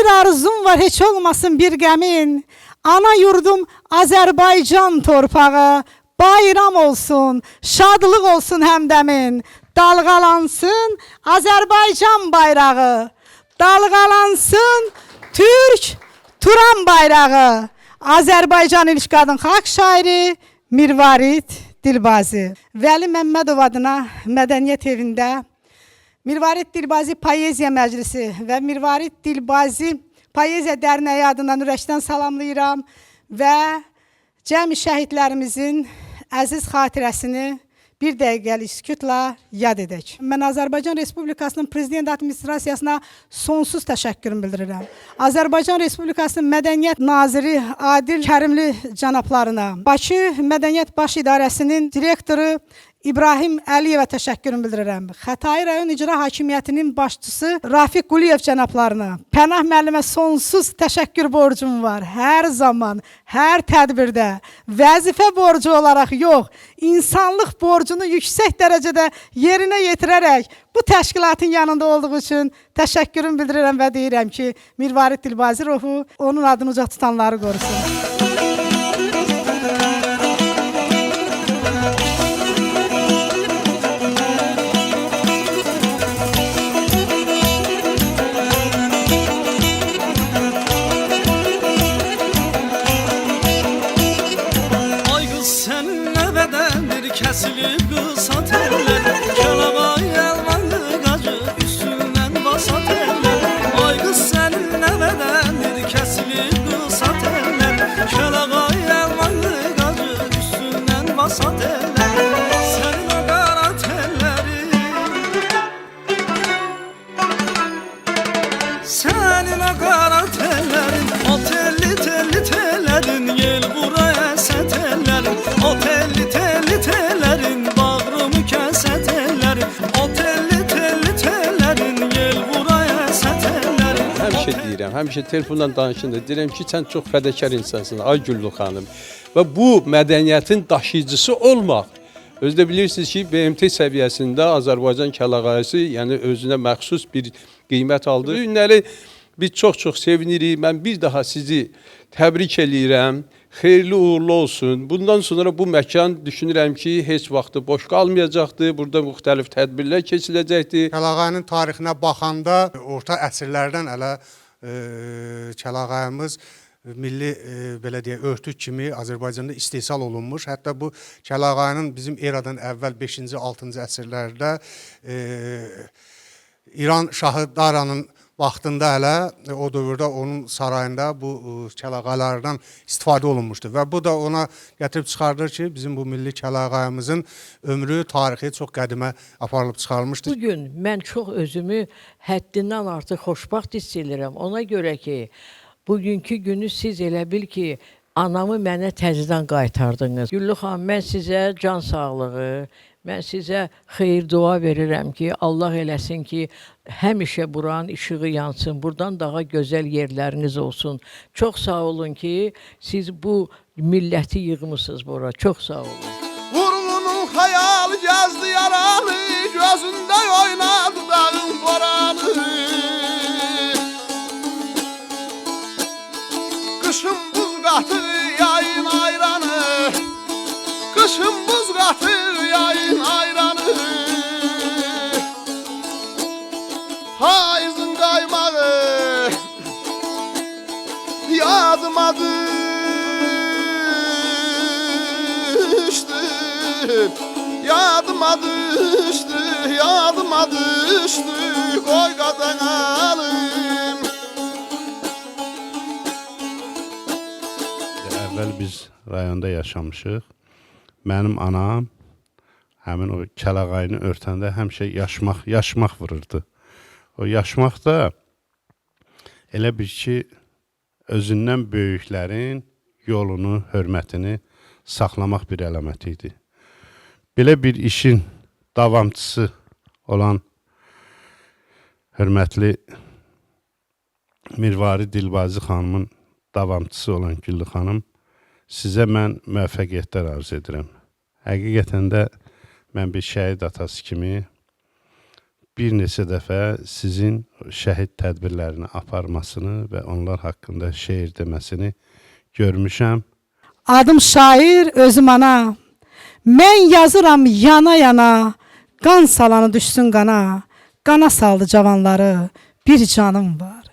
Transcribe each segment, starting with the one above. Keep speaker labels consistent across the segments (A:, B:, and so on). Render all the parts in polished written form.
A: Bir arzum var, heç olmasın bir qəmin. Ana yurdum Azərbaycan torpağı. Bayram olsun, şadlıq olsun həmdəmin. Dalğalansın Azərbaycan bayrağı. Dalğalansın Türk Turan bayrağı. Azərbaycan ilk qadın xalq şairi Mirvarid Dilbazi. Vəli Məmmədov adına Mədəniyyət evində Mirvarid Dilbazi Poeziya Məclisi və Mirvarid Dilbazi Poeziya Dərnəyi adından ürəkdən salamlayıram və cəmi şəhidlərimizin əziz xatirəsini bir dəqiqəlik sükutla yad edək. Mən Azərbaycan Respublikasının Prezident Administrasiyasına sonsuz təşəkkürümü bildirirəm. Azərbaycan Respublikasının Mədəniyyət Naziri Adil Kərimli cənablarına, Bakı Mədəniyyət Baş İdarəsinin direktoru İbrahim Əliyevə təşəkkürümü bildirirəm. Xətai rayon icra hakimiyyətinin başçısı Rafiq Quliyev cənablarına, Pənah müəllimə sonsuz təşəkkür borcum var. Hər zaman, hər tədbirdə vəzifə borcu olaraq yox, insanlıq borcunu yüksək dərəcədə yerinə yetirərək bu təşkilatın yanında olduğu üçün təşəkkürümü bildirirəm və deyirəm ki, Mirvarid Dilbazi ruhu onun adını uca tutanları qorusun.
B: Kəsilib qısa tərlər, Kəlağay əlvanlı qacı üstündən basa tərlər. Ay qız sənin nəvədəndir, kəsilib qısa tərlər, Kəlağay əlvanlı qacı üstündən basa tərlər. Sənin o qara tərlərin, sənin o qara tərlərin, o telli telli tellərin, yel buraya sətərlərin, o telli telli tellərin, bağrımı kəsətərlərin, o telli telli tellərin, yel buraya sətərlərin.
C: Həmişə deyirəm, həmişə telefondan danışında deyirəm ki, sən çox fədakar insansın, ay Güllü xanım. Və bu mədəniyyətin daşıyıcısı olmaq. Özdə bilirsiniz ki, BMT səviyyəsində Azərbaycan kəlağayısı, yəni özünə məxsus bir qiymət aldı. Bu günləri biz çox-çox sevinirik. Mən bir daha sizi təbrik eləyirəm. Xeyirli uğurlu olsun. Bundan sonra bu məkan düşünürəm ki, heç vaxtı boş qalmayacaqdır. Burada müxtəlif tədbirlər keçiləcəkdir.
D: Kəlağayının tarixinə baxanda orta əsrlərdən hələ Kəlağayımız milli belə deyək, örtük kimi Azərbaycanda istehsal olunmuş. Hətta bu Kəlağayının bizim eradan əvvəl 5-ci, 6-cı əsrlərdə İran Şahı Daranın vaxtında hələ o dövrdə onun sarayında bu kəlağaylardan istifadə olunmuşdu və bu da ona gətirib çıxardır ki, bizim bu milli kəlağayımızın ömrü, tarixi çox qədimə aparılıb çıxarılmışdır.
E: Bugün mən çox özümü həddindən artıq xoşbaxt hiss edirəm. Ona görə ki, bugünkü günü siz elə bil ki, anamı mənə təzədən qaytardınız. Güllü xanım, mən sizə can sağlığı, mən sizə xeyir dua verirəm ki, Allah eləsin ki, həmişə buranın işığı yansın, buradan daha gözəl yerləriniz olsun. Çox sağ olun ki, siz bu milləti yığmışsınız bura. Çox sağ olun.
B: Vurğunun xəyal gəzdi yaralı, gözündə oynadı dağın boranı. Qışın buz qatır, yayın ayranı, qışın buz qatır, yayın ayranı. Hayızın qaymağı yadıma düştü, yadıma düştü, yadıma düştü, qoy qazanalım.
F: Əvvəl biz rayonda yaşamışıq. Mənim anam həmin o kəlağayını örtəndə həmişə yaşmaq vururdu. O yaşmaq da elə bir ki, özündən böyüklərin yolunu, hörmətini saxlamaq bir əlamət idi. Belə bir işin davamçısı olan hörmətli Mirvarid Dilbazi xanımın davamçısı olan Güllü xanım, sizə mən müvəffəqiyyətlər arzu edirəm. Həqiqətən də mən bir şəhid atası kimi bir neçə dəfə sizin şəhid tədbirlərini aparmasını və onlar haqqında şeir deməsini görmüşəm.
A: Adım şair, özüm ana. Mən yazıram yana yana. Qan salanı düşsün qana. Qana saldı cavanları. Bir canım var.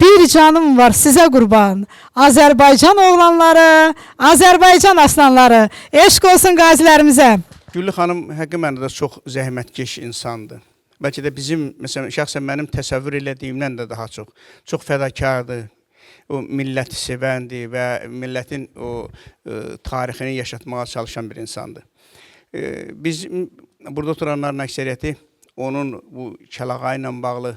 A: Bir canım var sizə qurban. Azərbaycan oğlanları, Azərbaycan aslanları. Eşq olsun qazilərimizə.
G: Güllü xanım həqiqi mənada çox zəhmətkeş insandır. Bəlkə də bizim, məsələn, şəxsən mənim təsəvvür elədiyimdən də daha çox fədakardır. O milləti sevəndir və millətin o tarixini yaşatmağa çalışan bir insandır. Biz burada oturanların əksəriyyəti onun bu Kələğayı ilə bağlı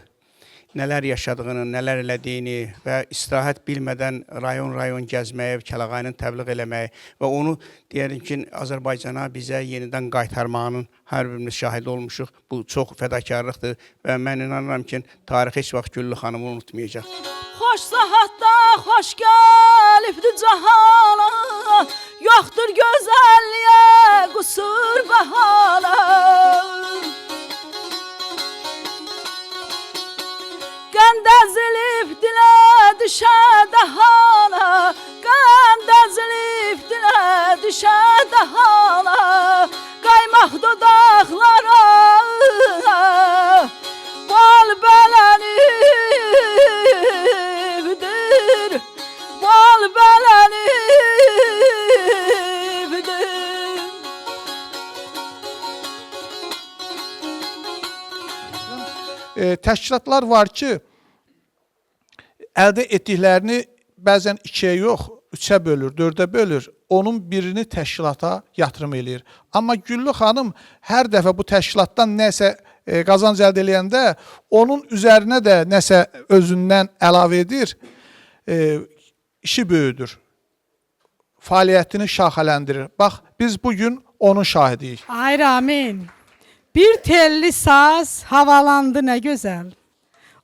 G: nələr yaşadığını, nələr elədiyini və istirahət bilmədən rayon-rayon gəzməyə, Kələğayını təbliğ eləməyə və onu deyərik ki, Azərbaycana bizə yenidən qaytarmağının hər birimiz şahid olmuşuq. Bu çox fədakarlıqdır və mən inanıram ki, tarix heç vaxt Güllü xanımı unutmayacaq.
H: Xoş saatda xoş gəlibdi cahana, yoxdur gözəlliyə qusur bahana. Qan əzilib dilə düşə dahana, qan əzilib dilə düşə dahana, qaymaq dodaqlara bal bələnibdir, bal bələnibdir.
I: Təşkilatlar var ki, əldə etdiklərini bəzən 2-yə yox, 3-ə bölür, 4-ə bölür, onun birini təşkilata yatırım eləyir. Amma Güllü xanım hər dəfə bu təşkilatdan nəsə qazanc əldə eləyəndə onun üzərinə də nəsə özündən əlavə edir, işi böyüdür, fəaliyyətini şaxələndirir. Bax, biz bugün onun şahidiyik.
A: Ay Ramin, bir telli saz havalandı nə gözəl.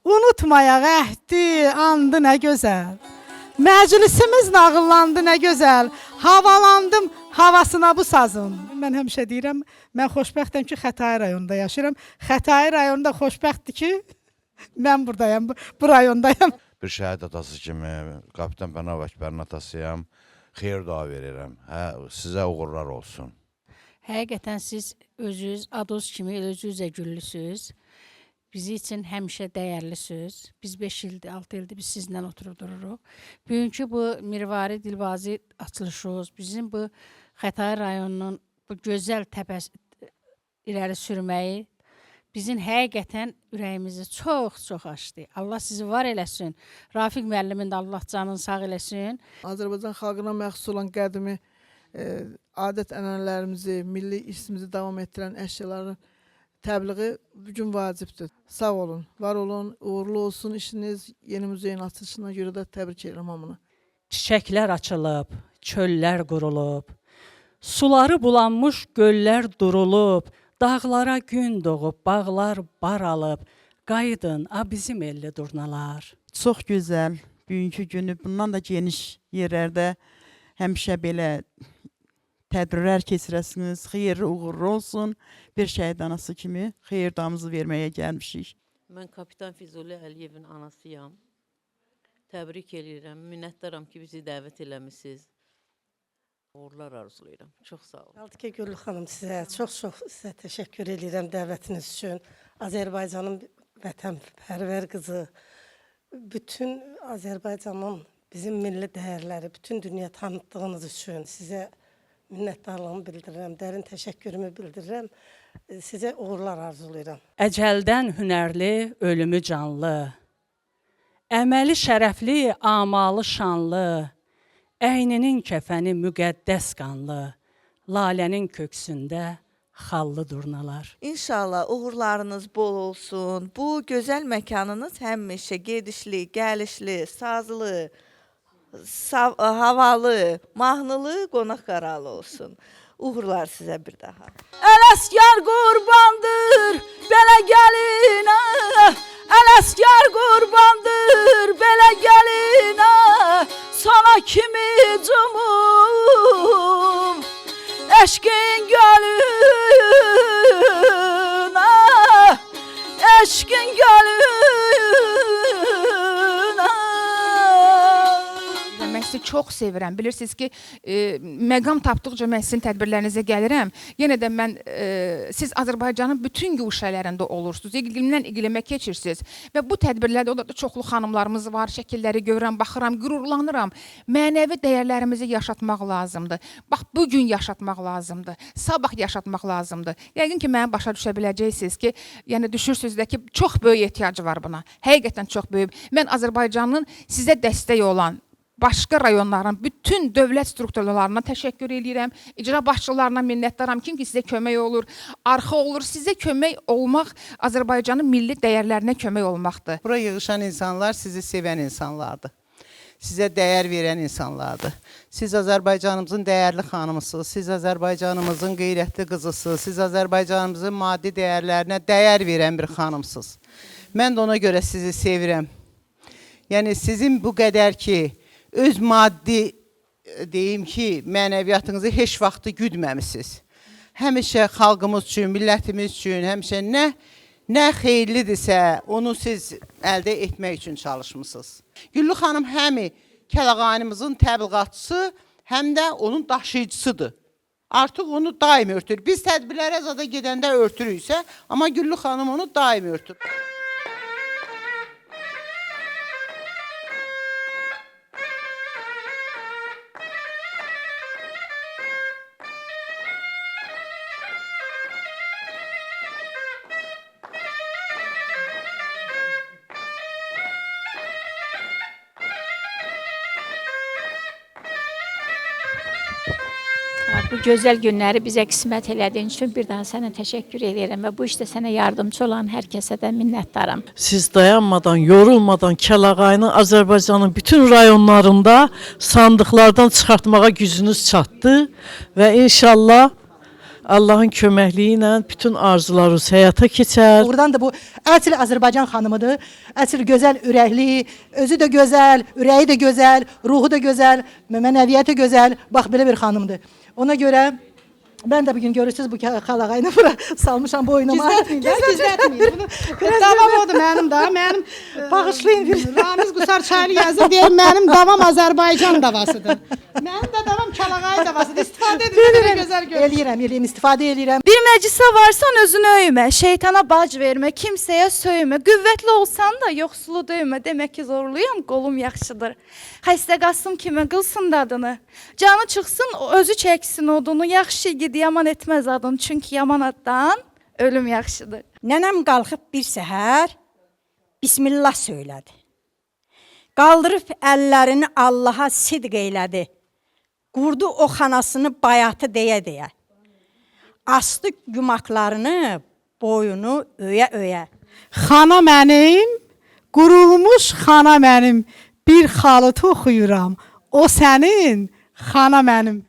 A: Unutmayaq əhdi, andı nə gözəl. Məclisimiz nağıllandı nə gözəl. Havalandım havasına bu sazın. Mən həmişə deyirəm, mən xoşbəxtəm ki, Xətai rayonunda yaşayıram. Xətai rayonunda xoşbəxtdir ki, mən buradayam, bu rayondayam.
J: Bir şəhid atası kimi, Kapitan Pənav Əkbərin atasıyam. Xeyir dua verirəm. Sizə uğurlar olsun.
K: Həqiqətən siz özünüz Ados kimi özünüzə güllüsünüz. Bizi üçün həmişə dəyərlisiniz. Biz 5 ildir, 6 ildir biz sizinlə oturub dururuq. Bugünkü bu Mirvari Dilbazi açılışımız, bizim bu Xətai rayonunun bu gözəl təbəs irəli sürməyi bizim həqiqətən ürəyimizi çox açdı. Allah sizi var eləsin. Rafiq müəllimin də Allah canını sağ eləsin.
L: Azərbaycan xalqına məxsus olan qədimi adət-ənənələrimizi, milli irsimizi davam etdirən əşyaların təbliği bugün vacibdir. Sağ olun, var olun, uğurlu olsun işiniz. Yeni muzeyin açılışına görə də təbrik edirəm hamını.
M: Çiçəklər açılıb, çöllər qurulub, suları bulanmış göllər durulub, dağlara gün doğub, bağlar baralıb, qayıdın, bizim elli durnalar.
N: Çox gözəl, bugünkü günü bundan da geniş yerlərdə həmişə belə tədbirlər keçirəsiniz, xeyirli uğurlu olsun. Bir şəhid anası kimi xeyirdamızı verməyə gəlmişik.
E: Mən Kapitan Füzuli Əliyevin anasıyam. Təbrik edirəm, minnətdaram ki, bizi dəvət eləmisiniz. Uğurlar arzulayıram. Çox sağ olun.
O: Qaldı ki, Güllü xanım sizə çox sizə təşəkkür edirəm dəvətiniz üçün. Azərbaycanın vətənpərvər qızı, bütün Azərbaycanın bizim milli dəyərləri, bütün dünya tanıtdığınız üçün sizə minnətdarlığımı bildirirəm, dərin təşəkkürümü bildirirəm. Sizə uğurlar arzulayıram.
M: Əcəldən hünərli, ölümü canlı, əməli şərəfli, amalı şanlı, əyninin kəfəni müqəddəs qanlı, lalənin köksündə xallı durnalar.
P: İnşallah uğurlarınız bol olsun. Bu gözəl məkanınız həmişə gedişli, gəlişli, sazlı, havalı, mahnılı, qonaq qaralı olsun. Uğurlar sizə bir daha.
H: Ələsgər qurbandır, belə gəlinə. Ələsgər qurbandır, belə gəlinə. Sana kimi cumum, eşqin gölünə. eşkin gölüne.
Q: Mən sizi çox sevirəm. Bilirsiniz ki, məqam tapdıqca mən sizin tədbirlərinizə gəlirəm. Yenə də mən, siz Azərbaycanın bütün guşələrində olursunuz. İqlimdən iqlimə keçirsiniz. Və bu tədbirlərdə orada çoxlu xanımlarımız var, şəkilləri görürəm, baxıram, qürurlanıram. Mənəvi dəyərlərimizi yaşatmaq lazımdır. Bax, bugün yaşatmaq lazımdır. Sabah yaşatmaq lazımdır. Yəqin ki, mənə başa düşə biləcəksiniz ki, yəni düşürsünüz də ki, çox böyük ehtiyacı var buna. Həqiqətən çox böyük. Mən Azərbaycanın sizə dəstək olan başqa rayonların bütün dövlət strukturlarına təşəkkür edirəm. İcra başçılarına minnətdaram. Kim ki sizə kömək olur, arxa olur. Sizə kömək olmaq Azərbaycanın milli dəyərlərinə kömək olmaqdır.
R: Bura yığışan insanlar sizi sevən insanlardır. Sizə dəyər verən insanlardır. Siz Azərbaycanımızın dəyərli xanımısınız. Siz Azərbaycanımızın qeyrətli qızısınız. Siz Azərbaycanımızın maddi dəyərlərinə dəyər verən bir xanımsınız. Mən də ona görə sizi sevirəm. Yəni sizin bu qədər ki, öz maddi deyim ki, mənəviyyatınızı heç vaxtı güdməmisiniz. Həmişə xalqımız üçün, millətimiz üçün, həmişə nə xeyirlidirsə, onu siz əldə etmək üçün çalışmışsınız. Güllü xanım həm kəlağanımızın təbliğatçısı, həm də onun daşıyıcısıdır. Artıq onu daim örtür. Biz tədbirlərə zada gedəndə örtürüksə, amma Güllü xanım onu daim örtür.
S: Bu gözəl günləri bizə qismət elədiyin üçün bir daha sənə təşəkkür edirəm və bu işdə sənə yardımcı olan hər kəsə də minnətdaram.
L: Siz dayanmadan, yorulmadan Kəlağayını Azərbaycanın bütün rayonlarında sandıqlardan çıxartmağa gücünüz çatdı və inşallah Allahın köməkliyi ilə bütün arzularınız həyata keçər.
T: Oradan da bu əsl Azərbaycan xanımıdır. Əsl gözəl ürəkli, özü də gözəl, ürəyi də gözəl, ruhu da gözəl, mənəviyyatı gözəl. Bax belə bir xanımdır. Ona görə ben de bugün görürsünüz bu Kəlağayını bura salmışam boynuma.
A: Gizlətməyin. Davam odur mənim da. Mənim bağışlayın bir. Ramiz Qusar Çaylı yazır deyir, mənim davam Azərbaycan davasıdır. Mənim də davam Kəlağay davasıdır. İstifadə edin, belə gözəl görürsünüz.
T: Eləyirəm, istifadə eləyirəm.
H: Bir məclisə varsan özünü öymə, şeytana bac vermə, kimsəyə söymə. Qüvvətli olsan da yoxsulu döymə. Demək ki, zorluyam, qolum yaxşıdır. Xəstə qasım kimi qılsın dadını. Canı çıxsın, özü çəksin odunu. Yaxşı igid yaman etməz adın. Çünki yaman addan ölüm yaxşıdır.
U: Nənəm qalxıb bir səhər Bismillah söylədi. Qaldırıb əllərini Allaha sidq eylədi. Qurdu o xanasını bayatı deyə-deyə. Astı yumaqlarını, boyunu öyə-öyə.
A: Xana mənim, qurulmuş xana mənim. Bir xalıt oxuyuram, o sənin, xana mənim.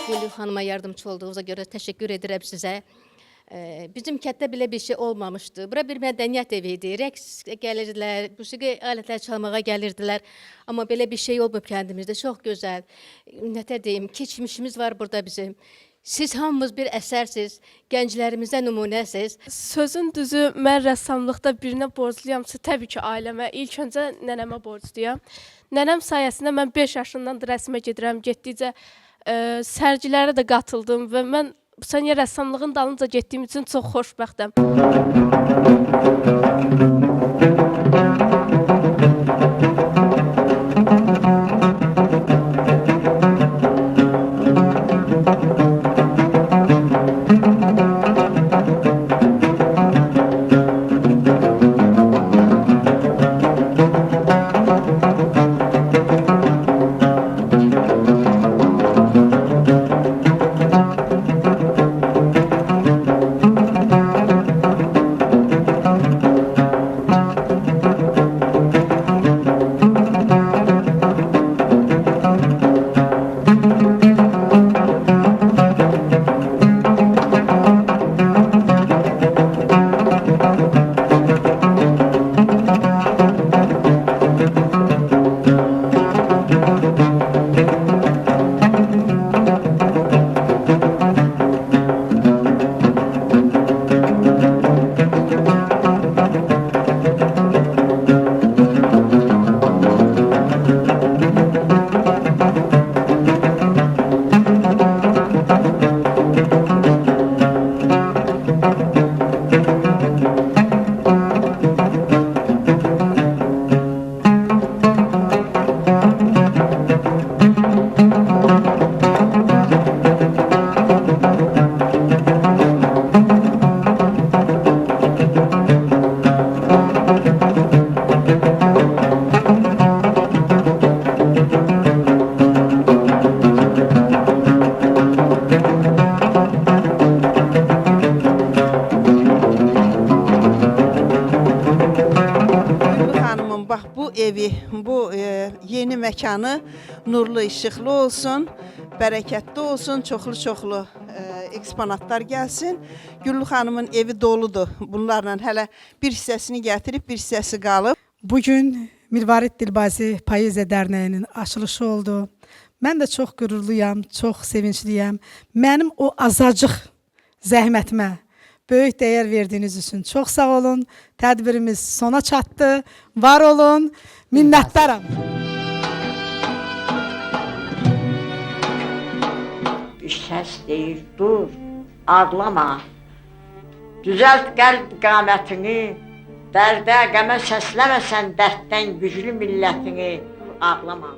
V: Gülü xanıma yardımcı olduğunuza görə təşəkkür edirəm sizə. Bizim kənddə belə bir şey olmamışdı. Bura bir mədəniyyət evi idi. Rəqs gəlirdilər, musiqi alətləri çalmağa gəlirdilər. Amma belə bir şey olmayıb kəndimizdə. Çox gözəl. Nətər deyim, keçmişimiz var burada bizim. Siz hamımız bir əsərsiz, gənclərimizə nümunəsiz.
W: Sözün düzü, mən rəssamlıqda birinə borcluyamsa, təbii ki, ailəmə. İlk öncə nənəmə borcluyam. Nənəm sayəsində mən 5 yaşından da rəsmə gedirəm. Getdikcə sərgilərə də qatıldım və mən bu sənə rəssamlığın dalınca getdiyim üçün çox xoşbəxtəm.
R: evi, bu yeni məkanı nurlu, işıqlı olsun, bərəkətli olsun, çoxlu-çoxlu eksponatlar gəlsin. Güllü xanımın evi doludur. Bunlarla hələ bir hissəsini gətirib, bir hissəsi qalıb.
A: Bugün Mirvarid Dilbazi Poeziya Dərnəyinin açılışı oldu. Mən də çox qürurluyam, çox sevincliyəm. Mənim o azacıq zəhmətimə böyük dəyər verdiyiniz üçün çox sağ olun. Tədbirimiz sona çatdı. Var olun. Minnətdaram.
B: Bir səs deyir, dur, ağlama. Düzəlt qəlb qamətini, dərdə, qəmə səsləməsən dərddən güclü millətini, ağlama.